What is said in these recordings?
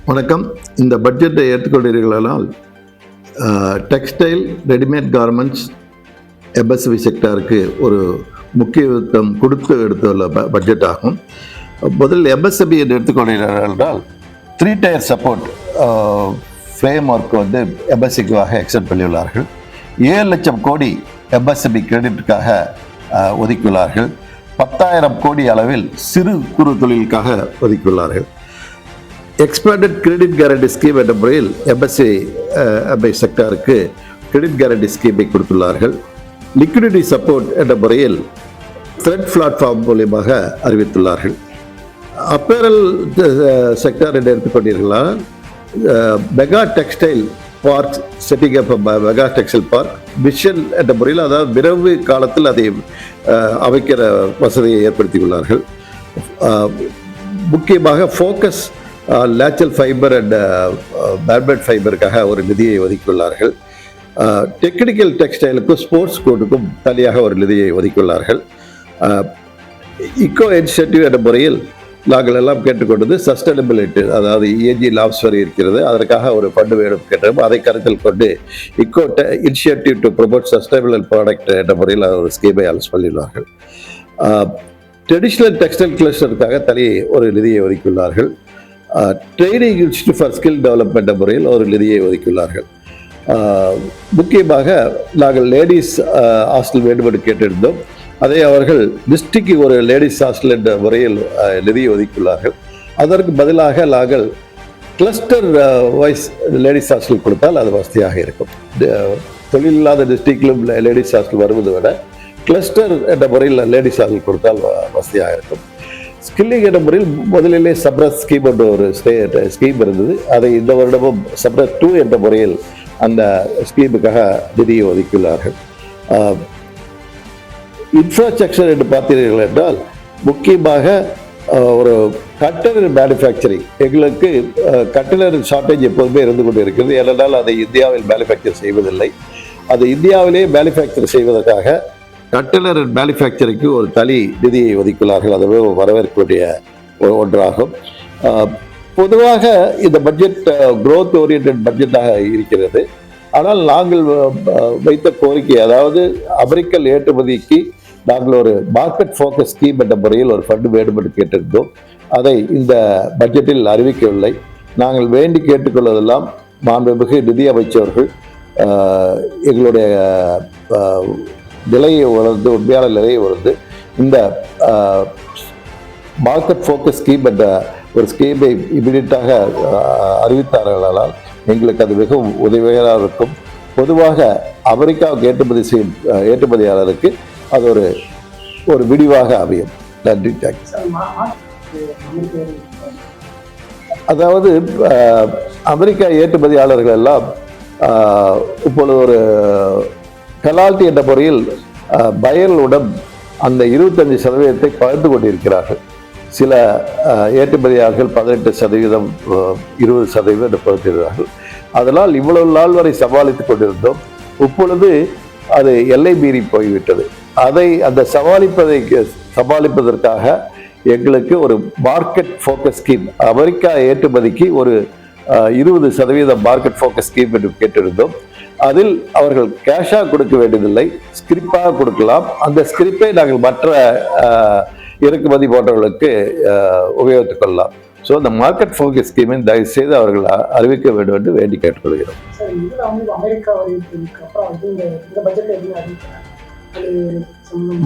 வணக்கம். இந்த பட்ஜெட்டை ஏற்றுக்கொண்டீர்களானால் டெக்ஸ்டைல், ரெடிமேட் கார்மெண்ட்ஸ், எம்எஸ்எம்இ செக்டாருக்கு ஒரு முக்கியத்துவம் கொடுத்து எடுத்துள்ள பட்ஜெட் ஆகும். முதலில் எம்எஸ்எம்இ என்று எடுத்துக்கொண்டீர்கள் என்றால் 3 டயர் சப்போர்ட் ஃப்ரேம் ஒர்க் எம்எஸ்சிக்காக எக்ஸ்டெண்ட் பண்ணியுள்ளார்கள். 7 லட்சம் கோடி எம்எஸ்எம்இ கிரெடிட்டுக்காக ஒதுக்கியுள்ளார்கள். 10,000 கோடி அளவில் சிறு குறு தொழிலுக்காக ஒதுக்கியுள்ளார்கள். எக்ஸ்பேண்டட் கிரெடிட் கேரண்டி ஸ்கீம் என்ற முறையில் எம்எஸ்எம்இ செக்டாருக்கு கிரெடிட் கேரண்டி ஸ்கீமை கொடுத்துள்ளார்கள். லிக்விடிட்டி சப்போர்ட் என்ற முறையில் த்ரெட் பிளாட்ஃபார்ம் மூலியமாக அறிவித்துள்ளார்கள். அப்பேரல் செக்டார் என்று எடுத்துக்கொண்டீர்களால் mega textile park setting up mega textile park mission என்ற முறையில், அதாவது விரைவு காலத்தில் அதை அமைக்கிற வசதியை ஏற்படுத்தியுள்ளார்கள். முக்கியமாக ஃபோக்கஸ் நேச்சுரல் ஃபைபர் அண்ட் பேர்பெட் ஃபைபருக்காக ஒரு நிதியை ஒதுக்கியுள்ளார்கள். டெக்னிக்கல் டெக்ஸ்டைலுக்கும் ஸ்போர்ட்ஸ் கோட்டுக்கும் தனியாக ஒரு நிதியை ஒதுக்கியுள்ளார்கள். இக்கோ இனிஷியேட்டிவ் என்ற முறையில் நாங்கள் எல்லாம் கேட்டுக்கொண்டது சஸ்டைனபிலிட்டி, அதாவது ESG லாப்ஸ் வரை இருக்கிறது, அதற்காக ஒரு ஃபண்டு வேணும் கேட்டோம். அதை கருத்தில் கொண்டு eco initiative to promote sustainable product என்ற முறையில் ஒரு ஸ்கீமை அலௌன்ஸ் பண்ணியுள்ளார்கள். ட்ரெடிஷ்னல் டெக்ஸ்டைல் கிளஸ்டருக்காக தனி ஒரு நிதியை ஒதுக்கியுள்ளார்கள். Training institute for skill development முறையில் ஒரு நிதியை ஒதுக்கியுள்ளார்கள். முக்கியமாக நாங்கள் லேடிஸ் ஹாஸ்டல் வேண்டும் என்று கேட்டிருந்தோம். அதை அவர்கள் டிஸ்ட்ரிக்ட் ஒரு லேடிஸ் ஹாஸ்டல் என்ற முறையில் நிதியை ஒதுக்கியுள்ளார்கள். அதற்கு பதிலாக நாங்கள் கிளஸ்டர் வைஸ் லேடிஸ் ஹாஸ்டல் கொடுத்தால் அது வசதியாக இருக்கும். தொழில் இல்லாத டிஸ்ட்ரிக்டிலும் லேடிஸ் ஹாஸ்டல் வருவதை விட கிளஸ்டர் என்ற முறையில் லேடிஸ் ஹாஸ்டல் கொடுத்தால் வசதியாக இருக்கும். ஸ்கில்லிங் என்ற முறையில் முதலிலே சப்ரஸ் ஸ்கீம் என்ற ஒரு ஸ்கீம் இருந்தது. அதை இந்த வருடமும் சப்ரஸ் 2 என்ற முறையில் அந்த ஸ்கீமுக்காக நிதியை ஒதுக்கியுள்ளார்கள். இன்ஃப்ராஸ்ட்ரக்சர் என்று பார்த்தீர்கள் என்றால் முக்கியமாக ஒரு கண்டெய்னர் மேனுஃபேக்சரிங், எங்களுக்கு கண்டெய்னர் ஷார்ட்டேஜ் எப்போதுமே இருந்து கொண்டு இருக்கிறது. ஏனென்றால் அதை இந்தியாவில் மேனுஃபேக்சர் செய்வதில்லை. அது இந்தியாவிலே மேனுஃபேக்சர் செய்வதற்காக கண்டெய்னர் மேனுஃபேக்சரிங்க்கு ஒரு தனி நிதியை ஒதுக்கியுள்ளார்கள். அதுவே வரவேற்கக்கூடிய ஒன்றாகும். பொதுவாக இந்த பட்ஜெட் growth ஓரியன்ட் பட்ஜெட்டாக இருக்கிறது. ஆனால் நாங்கள் வைத்த கோரிக்கை, அதாவது அமெரிக்கன் ஏற்றுமதிக்கு நாங்கள் ஒரு மார்க்கெட் ஃபோக்கஸ் ஸ்கீம் என்ற முறையில் ஒரு ஃபண்டு வேண்டும் என்று கேட்டிருந்தோம். அதை இந்த பட்ஜெட்டில் அறிவிக்கவில்லை. நாங்கள் வேண்டி கேட்டுக்கொள்வதெல்லாம் மாண்புமிகு நிதி அமைச்சர்கள் எங்களுடைய நிலையை உணர்ந்து, உண்மையான நிலையை உணர்ந்து இந்த மார்க்கெட் ஃபோக்கஸ் ஸ்கீம் என்ற ஒரு ஸ்கீமை இமீடியட்டாக அறிவித்தார்களால் எங்களுக்கு அது மிகவும் உதவியாக இருக்கும். பொதுவாக அமெரிக்காவுக்கு ஏற்றுமதி செய்யும் ஏற்றுமதியாளருக்கு அது ஒரு விடிவாக அமையும். நன்றி, தேங்க்ஸ். அதாவது அமெரிக்கா ஏற்றுமதியாளர்கள் எல்லாம் இப்பொழுது ஒரு பெனால்டி என்ற முறையில் பயர்களுடன் அந்த 25% பகிர்ந்து கொண்டிருக்கிறார்கள். சில ஏற்றுமதியாளர்கள் 18%, 20% பகிர்கிறார்கள். அதனால் இவ்வளவு நாள் வரை சமாளித்துக் கொண்டிருந்தோம். இப்பொழுது அது எல்லை மீறி போய்விட்டது. அந்த சமாளிப்பதற்காக எங்களுக்கு ஒரு மார்க்கெட் ஃபோக்கஸ் ஸ்கீம், அமெரிக்கா ஏற்றுமதிக்கு ஒரு 20% மார்க்கெட் ஃபோக்கஸ் ஸ்கீம் என்று கேட்டிருந்தோம். அதில் அவர்கள் கேஷாக கொடுக்க வேண்டியதில்லை, ஸ்கிரிப்பாக கொடுக்கலாம். அந்த ஸ்கிரிப்பை நாங்கள் மற்ற இறக்குமதி போன்றவர்களுக்கு உபயோகித்துக் கொள்ளலாம். ஸோ இந்த மார்க்கெட் ஃபோக்கஸ் ஸ்கீமை தயவு செய்து அவர்கள் அறிவிக்க வேண்டும் என்று வேண்டி கேட்டுக்கொள்கிறோம்.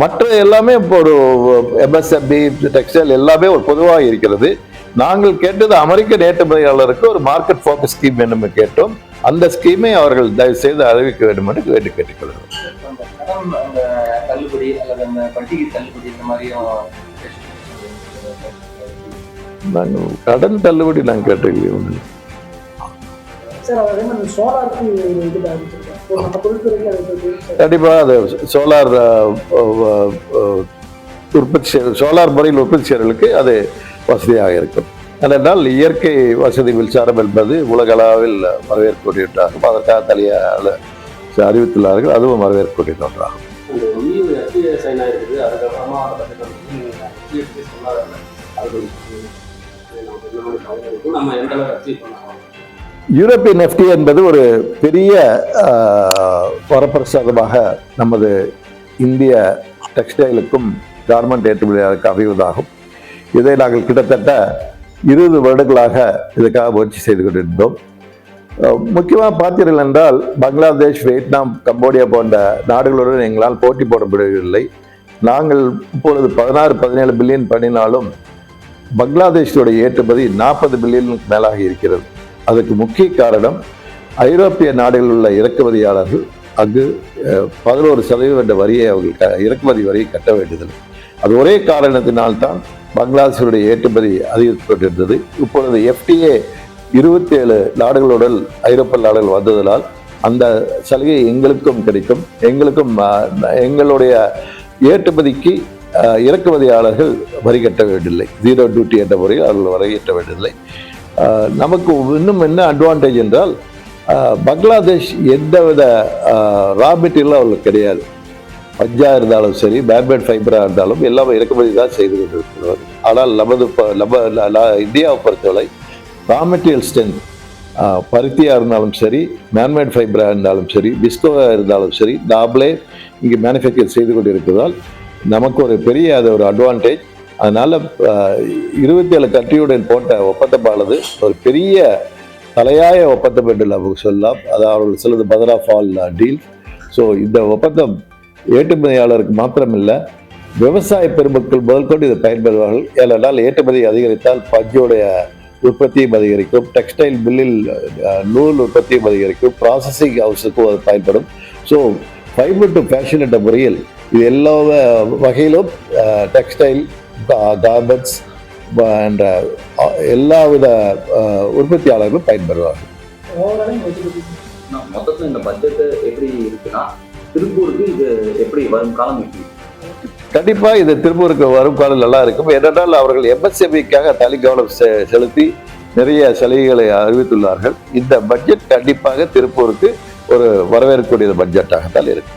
மற்ற எல்லாமே இப்போ ஒரு எம்எஸ்எம்இ டெக்ஸ்டைல் எல்லாமே ஒரு பொதுவாக இருக்கிறது. நாங்கள் கேட்டது அமெரிக்க ஏற்றுமதியாளருக்கு ஒரு மார்க்கெட் ஃபோக்கஸ் ஸ்கீம் வேணும் கேட்டோம். அந்த ஸ்கீமை அவர்கள் தயவு செய்து அறிவிக்க வேண்டும் என்று வேண்டி கேட்டுக்கொள்கிறோம். கடன் தள்ளுபடி நாங்கள் கேட்டிருக்கோம். கண்டிப்பாக அது சோலார் சோலார் முறையில் உற்பத்தி செய்வர்களுக்கு அது வசதியாக இருக்கும். ஏனென்றால் இயற்கை வசதி மின்சாரம் என்பது உலக அளவில் வரவேற்கக்கூடியதாகும். அதற்காக தனியாக அறிவித்துள்ளார்கள். அதுவும் வரவேற்கக்கூடிய ஒன்றாகும். அவங்களுக்கும் நம்ம எந்த அளவுக்கு அச்சீவ் பண்ணலாம்? யூரோப்பியன் எஃப்டிஏ என்பது ஒரு பெரிய வரப்பிரசாதமாக நமது இந்திய டெக்ஸ்டைலுக்கும் கார்மெண்ட் ஏற்றுமதியாளருக்கு அமைவதாகும். இதை நாங்கள் கிட்டத்தட்ட 20 வருடங்களாக இதுக்காக முயற்சி செய்து கொண்டிருந்தோம். முக்கியமாக பார்த்தீர்கள் என்றால் பங்களாதேஷ், வியட்நாம், கம்போடியா போன்ற நாடுகளுடன் எங்களால் போட்டி போட முடியவில்லை. நாங்கள் இப்பொழுது 16-17 பில்லியன் பண்ணினாலும் பங்களாதேஷோடைய ஏற்றுமதி 40 பில்லியனுக்கு மேலாக இருக்கிறது. அதுக்கு முக்கிய காரணம் ஐரோப்பிய நாடுகளில் உள்ள இறக்குமதியாளர்கள் அங்கு 11% வரியை அவர்கள் இறக்குமதி வரியை கட்ட வேண்டியதில்லை. அது ஒரே காரணத்தினால்தான் பங்களாதேஷுடைய ஏற்றுமதி அதிகரித்து கொண்டிருந்தது. இப்பொழுது எஃப்டிஏ 27 நாடுகளுடன் ஐரோப்பிய நாடுகள் வந்ததனால் அந்த சலுகை எங்களுக்கும் கிடைக்கும். எங்களுடைய ஏற்றுமதிக்கு இறக்குமதியாளர்கள் வரி கட்ட வேண்டியதில்லை. 0 டியூட்டி என்ற முறையில் அவர்கள் வரி கட்ட வேண்டியதில்லை. நமக்கு இன்னும் என்ன அட்வான்டேஜ் என்றால் பங்களாதேஷ் எந்தவித ரா மெட்டீரியலும் அவர்களுக்கு கிடையாது. பஞ்சா இருந்தாலும் சரி, பேர்பேட் ஃபைபராக இருந்தாலும் எல்லாமே இறக்குமதி தான் செய்து கொண்டிருக்கிறார். ஆனால் நம்ம இந்தியாவை பொறுத்தவரை ரா மெட்டீரியல் ஸ்ட்ரென்த் பருத்தியாக இருந்தாலும் சரி, மேன்மேட் ஃபைபராக இருந்தாலும் சரி, பிஸ்கோவாக இருந்தாலும் சரி, நாமளே இங்கே மேனுஃபேக்சர் செய்து கொண்டிருப்பதால் நமக்கு ஒரு பெரிய அது ஒரு அட்வான்டேஜ். அதனால் 27 கண்ட்ரியுடன் போட்ட ஒப்பந்தமானது ஒரு பெரிய தலையாய ஒப்பந்தம் என்று நமக்கு சொல்லலாம். அதாவது அவர்கள் சொல்வது mother of all deal. So இந்த ஒப்பந்தம் ஏற்றுமதியாளருக்கு மாத்திரமில்லை, விவசாய பெருமக்கள் முதல் கொண்டு இதை பயன்பெறுவார்கள். ஏனென்றால் ஏற்றுமதி அதிகரித்தால் பஞ்சோடைய உற்பத்தியும் அதிகரிக்கும், டெக்ஸ்டைல் மில்லில் நூல் உற்பத்தியும் அதிகரிக்கும், ப்ராசஸிங் ஹவுஸுக்கும் அது பயன்படும். ஸோ ஃபைபர் டு ஃபேஷன் என்ற முறையில் இது எல்லா வகையிலும் டெக்ஸ்டைல், கார்மெண்ட்ஸ் என்ற எல்லா வித உற்பத்தியாளர்களும் பயன்பெறுவார்கள். மொத்தத்தில் இந்த பட்ஜெட் எப்படி இருக்குன்னா திருப்பூருக்கு இது எப்படி வரும் காலம் எப்படி? கண்டிப்பாக இது திருப்பூருக்கு வரும் காலம் நல்லா இருக்கும். ஏனென்றால் அவர்கள் எம்எஸ்எம்இக்காக தனி கவனம் செலுத்தி நிறைய சலுகைகளை அறிவித்துள்ளார்கள். இந்த பட்ஜெட் கண்டிப்பாக திருப்பூருக்கு ஒரு வரவேற்கக்கூடிய பட்ஜெட்டாகத்தான் இருக்கும்.